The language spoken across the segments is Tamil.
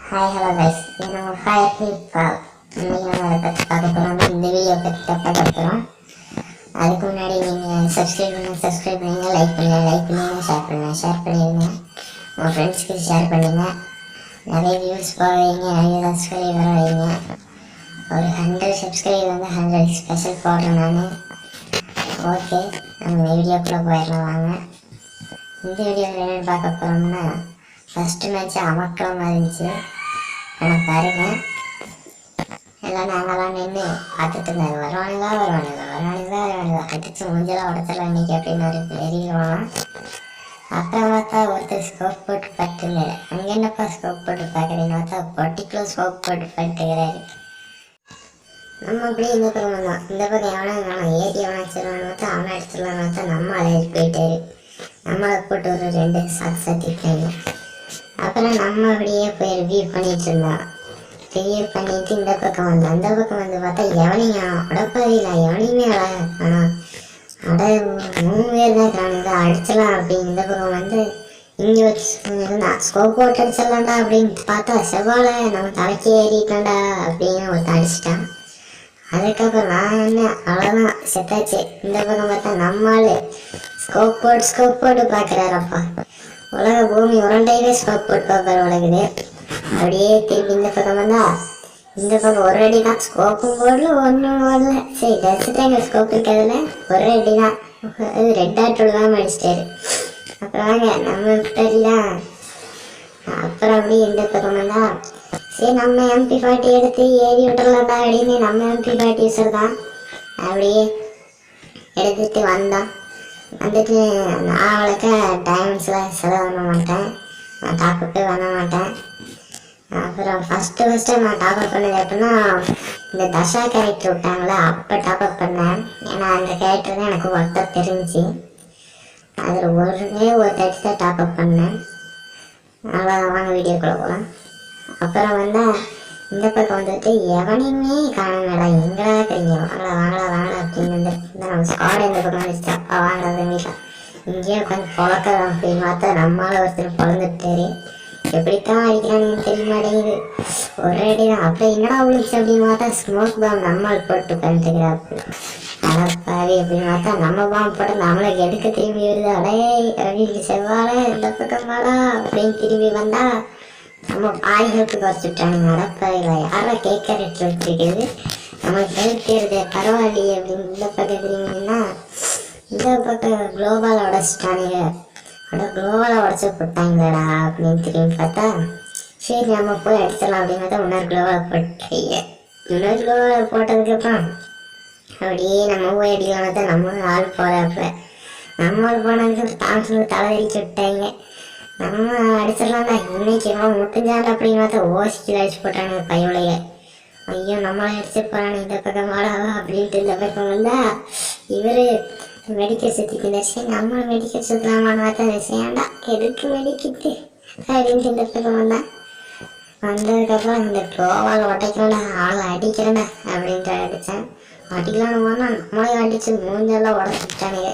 ஹாய் ஹலோ கைஸ், இது நம்ம ஃபயர் கால். இன்றைக்கி நம்ம அதை பற்றி பார்க்க போகிறோம். இந்த வீடியோ பற்றி பார்க்க போகிறோம். அதுக்கு முன்னாடி நீங்கள் சப்ஸ்கிரைப் பண்ணுங்கள், லைக் பண்ணுங்கள், ஷேர் பண்ணிடுங்க. உங்கள் ஃப்ரெண்ட்ஸ்க்கு ஷேர் பண்ணுங்கள். நிறைய வியூஸ் போடுவீங்க, நிறைய சப்ஸ்கிரைபர் வைங்க. ஒரு 100 சப்ஸ்கிரைபர் வந்து 100 ஸ்பெஷல் போடுறேன் நான். ஓகே, நம்ம இந்த வீடியோக்குள்ளே போயிடலாம் வாங்க. இந்த வீடியோவில் என்னென்னு பார்க்க போகிறோம்னா, ஃபஸ்ட்டு மேட்ச்சு அமக்கலமாக இருந்துச்சு. ஆனால் பாருங்க, எல்லாம் நாங்களாம் நின்று பார்த்துட்டு இருந்தாரு. வருவானுங்களா அடிச்சு மூஞ்செல்லாம் உடச்சலாம் இன்றைக்கி அப்படின்னு ஒரு வெறிடுவான். அப்புறம் பார்த்தா ஒருத்தர் ஸ்கோப் போட்டு பட்டுங்கிறாரு. அங்கே என்னப்பா ஸ்கோப் போட்டு பார்க்குறீங்கன்னு பார்த்தா பர்டிகுலர் ஸ்கோப் போட்டு பட்டுக்கிறாரு. நம்ம அப்படியே இந்த பக்கம் வந்தோம். இந்த பக்கம் எவனா ஏறி எவனா வச்சிருவான்னு பார்த்தா அவனை அடிச்சிடலான்னு பார்த்தா நம்ம அலைஞ்சி போயிட்டாரு. நம்மளை போட்டு ஒரு 2 சாத்திட்டாங்க. அப்புறம் நம்ம அப்படியே போய் ரிவ்யூ பண்ணிட்டு இருந்தோம். ரிவ்யூ பண்ணிட்டு இந்த பக்கம் வந்தோம். அந்த பக்கம் வந்து பார்த்தா எவனையும் அடப்பாதில்ல, எவனையுமே ஆனால் 3 பேர் தான் காணுங்க. அடிச்சலாம் அப்படின்னு இந்த பக்கம் வந்து இங்கே வச்சு ஸ்கோப் போட்டு அடிச்சிடலாம்டா அப்படின்னு பார்த்தா செவ்வாழை நம்ம தலைக்கு ஏறிட்டோம்டா அப்படின்னு ஒருத்தர் அடிச்சிட்டான். அதுக்கப்புறம் நான் என்ன அவ்வளோதான் செத்தாச்சு. இந்த பக்கம் பார்த்தா நம்மளால் ஸ்கோப் போட்டு பார்க்குறாரப்பா. உலக பூமி உரண்டையிலே ஸ்கோப் போட்டு பார்ப்பார் உலகுது. அப்படியே திருப்பி இந்த பக்கம் வந்தா இந்த பக்கம் ஒரு அடி தான். ஸ்கோப்பும் போடல, ஒன்றும் போடல. சரி ரசித்தாங்க ஸ்கோப் இருக்கிறதுல ஒரு அடி தான். அது ரெட் ஆட்டோடு தான் அடிச்சிட்டாரு. அப்புறம் வாங்க நம்ம விட்டாரிதான். அப்புறம் அப்படியே இந்த பக்கம் வந்தா சரி நம்ம MP40 எடுத்து ஏறி விட்டுறலாம்டா அப்படின்னு நம்ம MP40 யூஸர் தான். அப்படியே எடுத்துட்டு வந்தான். வந்துட்டு நான் அவளுக்கு டைமண்ட்ஸ்லாம் செலவு பண்ண மாட்டேன், நான் டாப்அப்பே பண்ண மாட்டேன். அப்புறம் ஃபஸ்ட்டு நான் டாப்அப் பண்ணது எப்படின்னா இந்த தசா கேரக்டர் விட்டாங்களே அப்போ டாப்அப் பண்ணேன். ஏன்னா அந்த கேரக்டர் தான் எனக்கு ஒர்த்தாக தெரிஞ்சு அதில் ஒரு தட்டி தான் டாப்அப் பண்ணேன். நல்லா வாங்க வீடியோக்குள்ளே போகலாம். அப்புறம் வந்தால் இந்த பக்கம் வந்துட்டு எவனையுமே காணங்கடா, எங்கடா இருக்கிறீங்க, வாங்கடா அப்படின்னு வந்து நம்ம ஸ்குவாட் இந்த பக்கம் வந்துச்சு. அப்பா வாங்கடா வீட்டில் இங்கேயே உட்காந்து பொழக்கலாம் அப்படின்னு பார்த்தா நம்மளால் ஒருத்தர் பொழந்துட்டாரு. எப்படித்தான் அடிக்கிறான்னு தெரிய மாட்டேங்குது. ஒரு அடி தான். அப்புறம் என்னடா விழுந்துச்சு அப்படின்னு பார்த்தா ஸ்மோக் பாம் நம்மால் போட்டு உட்காந்துக்கிறாப்பு. அடப்பாவி அப்படின்னு பார்த்தா நம்ம பாம் போட்டு நம்மளுக்கு எடுக்க திரும்பி வருது. அடே அப்படின்னு செவ்வாழை இந்த பக்கம் வாடா அப்படின்னு திரும்பி வந்தா நம்ம பாய்களுக்கு குறைச்சிட்டானுங்க. அடப்பாவில யாரா கேட்கறது வச்சுருக்கிறது நமக்கு கேட்கிறது பரவாயில்லையே அப்படின்னு இந்த பக்கம் திரும்பிங்கன்னா இந்த பக்கம் குளோபாலை உடச்சிட்டானுங்க. குளோபாலை உடச்சி போட்டாங்களடா அப்படின்னு திரும்பி பார்த்தா சரி நம்ம போய் அடிச்சிடலாம் அப்படின்னு பார்த்தா இன்னொரு குளோபாலை போட்டாங்க. இன்னொரு குளோபாலை போட்டதுக்கப்புறம் அப்படியே நம்ம போய் அடிக்கலாம் பார்த்தா நம்ம ஆள் போகிறப்ப நம்ம ஆள் போனதுக்கு தாமசம் தலைவரிச்சு விட்டாங்க. நம்ம அடிச்சிடலாம்டா இன்னைக்கு எல்லாம் முட்டுஞ்சாண்டா அப்படின்னு பார்த்தா ஓசிச்சு அடிச்சு போட்டானுங்க பையனுடைய. ஐயோ நம்மளை அடிச்சு போகிறானு இந்த பக்கம் வாடாவா அப்படின்ட்டு இந்த பக்கம் வந்தா இவர் மெடிக்கல் சுற்றிட்டு இருந்தாச்சு. நம்ம மெடிக்கல் சுற்றலாமான்னு பார்த்தா விஷயம்டா எதுக்கு மெடிக்கிட்டு அப்படின்ட்டு இந்த பக்கம் வந்ததுக்கப்புறம் இந்த க்ளோவால் உடைக்கிறோம்டா, ஆளை அடிக்கிறேன்டா அப்படின்ட்டு அடித்தேன். அடிக்கலான்னு போனால் நம்மளே அடித்து மூஞ்செல்லாம் உடச்சிட்டானுங்க.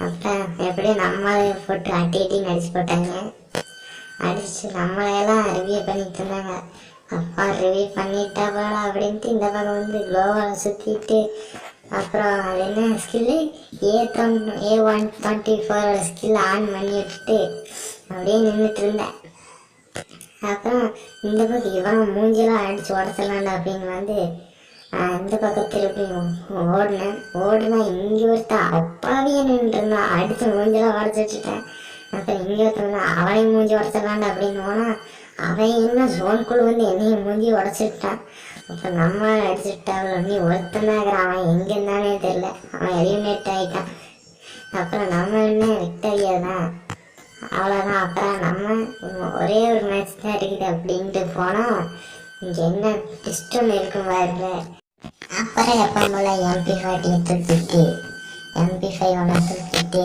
அப்புறம் எப்படியும் நம்மளே போட்டு அட்டின்னு அடிச்சு போட்டாங்க. அடிச்சு நம்மளையெல்லாம் ரிவ்யூ பண்ணிட்டு இருந்தாங்க. அப்பா ரிவ்யூ பண்ணிட்டா போல அப்படின்ட்டு இந்த பக்கம் வந்து குளோவால் சுற்றிட்டு அப்புறம் அது என்ன ஸ்கில்லு A124 ஸ்கில் ஆன் பண்ணி விட்டுட்டு அப்படியே நின்றுட்டு இருந்தேன். அப்புறம் இந்த பக்கம் இவன் மூஞ்செல்லாம் அடித்து உடச்சலாண்டா அப்படின்னு வந்து இந்த பக்கத்தில் எப்படி ஓடுனா இங்கே ஒருத்தா அப்பாவே நின்றுருந்தான். அடித்து மூஞ்செல்லாம் உடச்சிட்டுட்டேன். அப்புறம் இங்கே ஒருத்தன் அவனையும் மூஞ்சி உடச்சிடலாண்டா அப்படின்னு போனால் அவன் என்ன ஜோனுக்குள்ளே வந்து என்னையும் மூஞ்சி உடச்சிட்டான். அப்புறம் நம்ம அடிச்சுட்டாவில் நீ ஒருத்தனாக இருக்கிறான். அவன் எங்கே இருந்தானே தெரியல, அவன் எலிமினேட் ஆகிட்டான். அப்புறம் நம்ம என்ன விக்டரியா தான், அவ்வளோதான். அப்புறம் நம்ம ஒரே ஒரு மேட்ச் தான் இருக்குது அப்படின்ட்டு போனால் இங்கே என்ன டிஸ்ட் ஒன்று இருக்கும் பாருங்க. அப்புறம் எப்போ போல் MP40 தூக்கிட்டு MP5 ஒன்று தூக்கிட்டு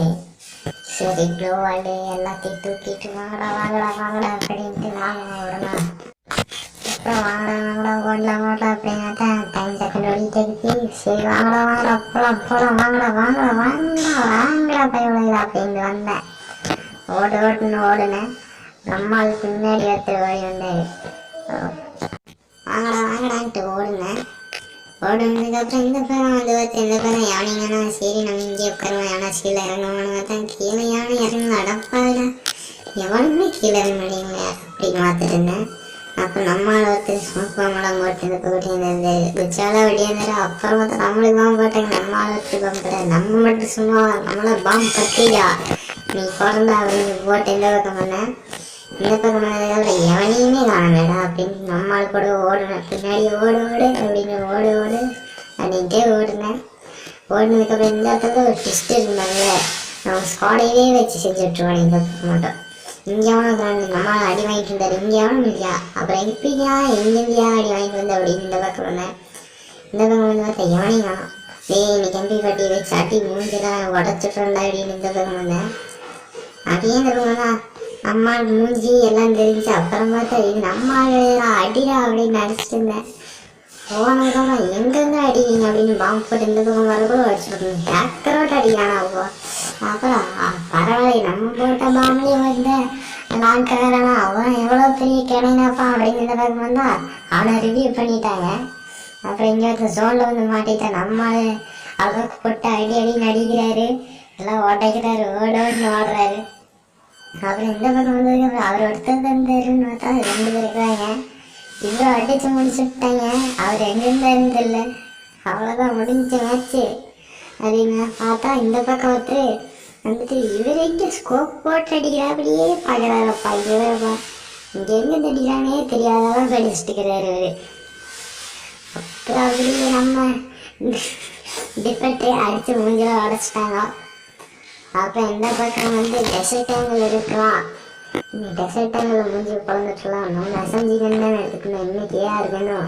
சரி க்ளோவால் எல்லாத்தையும் தூக்கிட்டு வாங்கடா அப்படின்ட்டு நாங்கள் விடலாம். அப்புறம் வாங்கடா ஓடலாம் அப்படின்னா தான் டைம் செகண்ட் ஓடிட்டு இருக்கு. சரி வாங்கடா போகலாம் வாங்கடா பையன் அப்படின்னு வந்தேன். ஓடுனேன். நம்ம அதுக்கு முன்னாடி ஒருத்தர் ஓடி வந்தார். ஓடுனதுக்கப்புறம் இந்த பக்கம் வந்து பார்த்து இந்த பக்கம் யானைங்கன்னா சரி நம்ம இங்கே உட்காருவோம், யானை கீழே இறங்குவோன்னு பார்த்தா கீழே யானை இறங்கல. அடப்பாவில எவனுமே கீழே இறங்க மாட்டேங்க அப்படின்னு பார்த்துட்டு இருந்தேன். அப்போ நம்மளால் ஒருத்தர் சோப்பாமெல்லாம் போட்டு இந்த போட்டு இந்த குச்சாலாம் வெளியேந்தாரு. அப்புறம் பார்த்தா நம்மளுக்கு பாம்பு போட்டாங்க. நம்மளால் ஒருத்தர் பாம்பு போட்டாங்க. நம்ம மட்டும் சும்மா நம்மள பாம்பு கட்டிடா நீ பிறந்தா அப்படின்னு போட்டு இந்த பக்கம் பண்ணேன். இந்த பக்கம் பண்ணதுக்கப்புறம் எவனையுமே காணமேடா அப்படின்னு நம்மளால் கூட ஓடுனேன். பின்னாடி ஓடு ஓடு அப்படின்னு ஓடு ஓடு அப்படின்ட்டே ஓடுனேன். ஓடுனதுக்கப்புறம் இந்த இடத்துல ஒரு ட்விஸ்ட் இருந்தாங்க. நம்ம ஸ்குவாடையே வச்சு செஞ்சு விட்டுருவாங்க இந்த பக்கம் மட்டும். இங்கே எவனும் நம்மளால் அடி வாங்கிட்டு இருந்தார். இங்கே எவனும் இல்லையா, அப்புறம் எப்படியா எங்கேயா அடி வாங்கிட்டு வந்த அப்படின்னு இந்த பக்கம் வந்தேன். இந்த பக்கம் வந்து பார்த்தா எவனையும் காணும். நீ கம்பி பட்டி வச்சு அடி மூஞ்சிலாம் உடச்சிட்ருந்தா அப்படின்னு இந்த பக்கம் வந்தேன். அப்படியே இந்த பக்கம் தான் அம்மா மூஞ்சி எல்லாம் தெரிஞ்சு அப்புறம் பார்த்தா இது நம்ம அடிடா அப்படின்னு நினச்சிட்டு இருந்தேன். போனதுக்கப்புறம் எங்கெங்க அடிக்கிங்க அப்படின்னு பாம்பு போட்டு இந்த பக்கம் வர கூட வச்சுருக்கோம். ஏக்கரோட்டு அடிக்கானா அப்போ. அப்புறம் பரவாயில்ல நம்ம போட்ட பாம்புலேயே வந்து நான் கேட்குறேன்னா அவன் எவ்வளோ பெரிய கிடைனாப்பா அப்படின்னு இந்த பக்கம் வந்தா அவனை ரிவ்யூ பண்ணிட்டாங்க. அப்புறம் இங்கே வந்து ஜோனில் வந்து மாட்டிட்டேன். நம்மளால அளவுக்கு போட்டு அடி அடின்னு அடிக்கிறாரு, எல்லாம் ஓட்டைக்கிறாரு, ஓடோன்னு ஓடுறாரு. அப்புறம் இந்த பக்கம் வந்ததுக்கு அவர் ஒருத்தர் தந்தாருன்னு பார்த்தா 2 பேர் இருக்கிறாங்க. இவ்வளோ அடித்து முடிச்சுட்டாங்க. அவர் எங்கேருந்தாருன்னு தெரியல. அவ்வளோதான் முடிஞ்ச மேட்ச்சு அப்படின்னு பார்த்தா இந்த பக்கம் ஒருத்தர் வந்துட்டு இவர் எங்கே ஸ்கோப் போட்டு அடிக்கிறாப்படியே பார்க்குறாருப்பா. இவரப்பா இங்கே எங்கே அடிக்கிறானே தெரியாததான் படிச்சுட்டுக்கிறாரு இவர். அப்புறம் அப்படியே நம்ம டிஃபெக்டே அடித்து மூஞ்சில் உடச்சிட்டாங்க. அப்புறம் இந்த பக்கம் வந்து டெசர்ட் ஆங்கிள் இருக்கலாம். டெசர்ட் ஆங்கிள் மூஞ்சி குழந்துட்டுலாம் நம்ம அசஞ்சிக்கன்னு தானே எடுத்துக்கணும். இன்னைக்கு ஏன் இருக்கணும்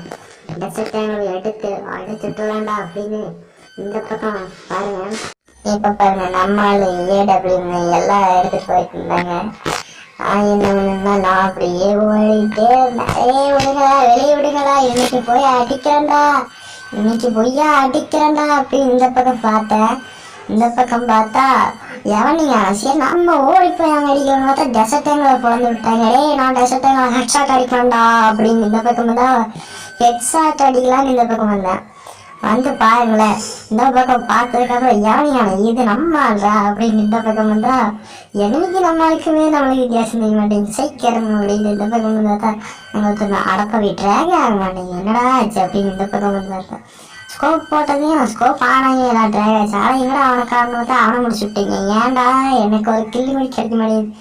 டெசர்ட் ஆங்கிள் எடுத்து அடிச்சுட்டுலாண்டா அப்படின்னு இந்த பக்கம் பாருங்க. இப்போ பாருங்க நம்மளால ஏடபிள்யூங்க எல்லாம் எடுத்துட்டு போயிட்டு இருந்தாங்க. என்ன ஒண்ணுன்னா நான் அப்படியே ஓடிட்டே இருந்தேன். விடுங்களா வெளியே விடுங்களா, இன்னைக்கு போய் அடிக்கிறேன்டா, இன்னைக்கு பொய்யா அடிக்கிறேன்டா அப்படின்னு இந்த பக்கம் பார்த்தேன். இந்த பக்கம் பார்த்தா எவனிங்க சரி நம்ம ஓடி போய் அங்கே அடிக்கணும்னு பார்த்தா டெசர்ட்டங்களை பிறந்து விட்டாங்க. நான் டெசர்ட்டங்களை ஹெட்ஷாட் அடிக்கலாம்டா அப்படின்னு இந்த பக்கம் தான் ஹெட்ஷாட் அடிக்கலான்னு இந்த பக்கம் வந்தேன். வந்து பாருங்களேன் இந்த பக்கம் பார்த்ததுக்கப்புறம் எவனியான இது நம்மளா அப்படின்னு இந்த பக்கம் வந்தா என்னைக்கு நம்மளுக்குமே நம்மளுக்கு வித்தியாசம் தெரிய மாட்டேங்குது. சைக்கிறோம் அப்படின்னு இந்த பக்கம் வந்து பார்த்தா அங்கே அடப்பவி ட்ராகே ஆக மாட்டேங்குது. என்னடா ஆச்சு அப்படின்னு இந்த பக்கம் வந்து பார்த்தா ஸ்கோப் போட்டதையும் ஸ்கோப் ஆனாங்க எல்லாம் ட்ராக் ஆச்சு. ஆனால் எங்கடா அவனை காரணம் பார்த்தா அவனை முடிச்சு விட்டீங்க. ஏன்டா எனக்கு ஒரு கிள்ளி மணி கிடைக்க மாட்டேங்குது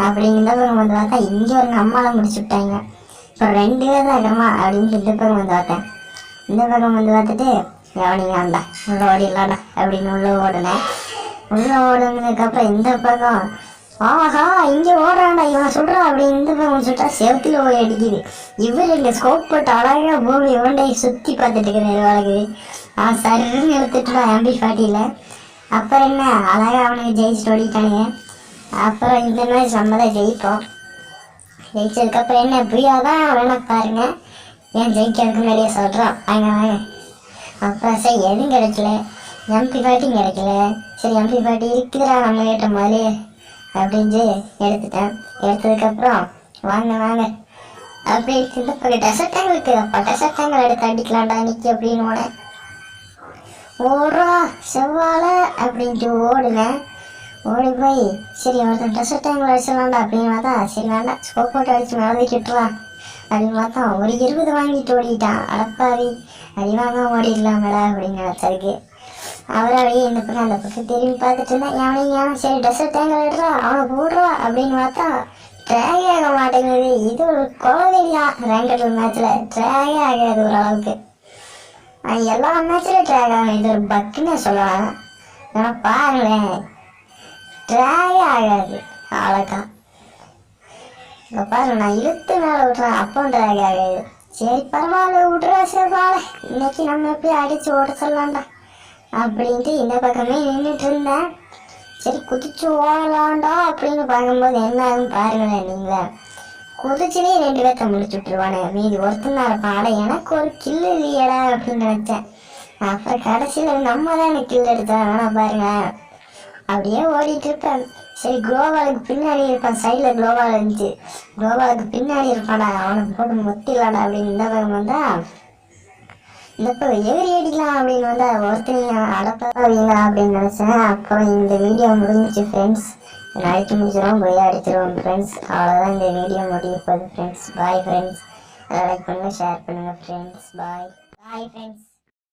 அப்படின்னு இந்த பக்கம் வந்து பார்த்தா இங்கே ஒரு நம்மளை முடிச்சு விட்டாங்க. இப்போ 2 பேர் தான் இருக்கிறோமா அப்படின்னு இந்த பக்கம் வந்து பார்த்தேன். இந்த பக்கம் வந்து பார்த்துட்டு எவனிங்கடா உள்ள ஓடிடலாடா அப்படின்னு உள்ள ஓடுனேன். உள்ள ஓடுனதுக்கப்புறம் இந்த பக்கம் ஆஹா இங்கே ஓடுறான்டா இவன் சொல்கிறான் அப்படின்னு இந்த பக்கம் சொல்லிட்டா செவத்தில் போய் அடிக்குது. இவர் இங்கே ஸ்கோப் போட்டு அழகாக பூமி ஓண்டை சுற்றி பார்த்துட்டு இருக்கிறாரு வழக்குது. சரின்னு எடுத்துட்டுலாம் MP40. அப்புறம் என்ன அழகாக அவனுக்கு ஜெயிச்சுட்டு ஓடிட்டானுங்க. அப்புறம் இந்த மேட்ச் நம்ம தான் ஜெயிப்போம். ஜெயிச்சதுக்கப்புறம் என்ன புரியாதான் வேணா பாருங்க, ஏன் ஜெயிக்கிறதுக்கு முன்னாடியே சொல்கிறோம் வாங்க வாங்க. அப்புறம் சரி எதுவும் கிடைக்கல, MP40 கிடைக்கல. சரி MP40 இருக்குதுடா நம்ம கேட்ட மாதிரி அப்படின்னு எடுத்துட்டேன். எடுத்ததுக்கப்புறம் வாங்க வாங்க அப்படி இந்த பக்கம் டெசர்ட் டேங்க் இருக்குது. அப்போ டெசர்ட் டேங்கில் எடுத்து அடிக்கலாம்டா இன்னைக்கு அப்படின்னு ஓடேன். ஓடுறா செவ்வாழ அப்படின்ட்டு ஓடுனேன். ஓடி போய் சரி ஒருத்தன் டெசர்ட் டேங்கில் அடிச்சிடலாம்டா அப்படின்னு பார்த்தா சரி வேண்டாம் ஸ்கோப் போட்டு அடித்து நடந்துக்கிட்டுருவான் அப்படின்னு பார்த்தா ஒரு 20 வாங்கிட்டு ஓடிட்டான். அடப்பாவி அடி வாங்க ஓடிடலாம் மேடம் அப்படின்னு நினச்சதுக்கு அவராலேயே இந்த பக்கம் அந்த பக்கம் திரும்பி பார்த்துட்டு இருந்தேன். எவனையும் சரி டெசர்ட் டேங்கில் எடுறா அவனை போடுறா அப்படின்னு பார்த்தா ட்ராகே ஆக மாட்டேங்குது. இது ஒரு குழந்தையா ரேங்கட் மேட்ச்சில் ட்ராகே ஆகாது ஓரளவுக்கு. எல்லா மேட்ச்லையும் ட்ராக் ஆகும். இது ஒரு பக்குன்னு சொல்லலாம். ஏன்னா பாருங்களேன் ட்ராகே ஆகாது அவ்வளோதான். இப்போ பாருங்க நான் இழுத்து மேலே விட்றேன் அப்பவும் ட்ராக் ஆகாது. சரி பரவாயில்ல விட்றா செவ்வாழை இன்னைக்கு நம்ம எப்படி அடித்து ஓட சொல்லலாம்டா அப்படின்ட்டு இந்த பக்கமே நின்றுட்டு இருந்தேன். சரி குதிச்சு ஓடலாம்டா அப்படின்னு பார்க்கும்போது என்ன ஆகும் பாருங்களேன். நீங்களே குதிச்சுனே 2 பேர்த்த முடிச்சு விட்டுருவானே, மீதி ஒருத்தன் தான் இருப்பான். ஆனால் எனக்கு ஒரு கில்லு இல்லையடா அப்படின்னு நினச்சேன். அப்புறம் கடைசியில் நம்ம தான் எனக்கு கில் எடுத்தோம். ஆனால் பாருங்க அப்படியே ஓடிட்டு இருப்பேன். சரி குளோவாலுக்கு பின்னாடி இருப்பான், சைடில் குளோவால் இருந்துச்சு, குளோவாலுக்கு பின்னாடி இருப்பான்டா அவனை போட்டு முத்திடலாடா அப்படின்னு இந்த பக்கம் வந்தா இந்த இப்போ எகிரி அடிக்கலாம் அப்படின்னு வந்து ஒருத்தர் அடப்பாவீங்க அப்படின்னு நினச்சேன். அப்புறம் இந்த வீடியோ முடிஞ்சிச்சு ஃப்ரெண்ட்ஸ். அடித்து முடிச்சிடும் போய் அடிச்சிருவோம் ஃப்ரெண்ட்ஸ். அவ்வளோதான் இந்த வீடியோ முடிய போகுது ஃப்ரெண்ட்ஸ். Bye friends. லைக் பண்ணுங்கள், ஷேர் பண்ணுங்கள் ஃப்ரெண்ட்ஸ். பாய் பாய் ஃப்ரெண்ட்ஸ்.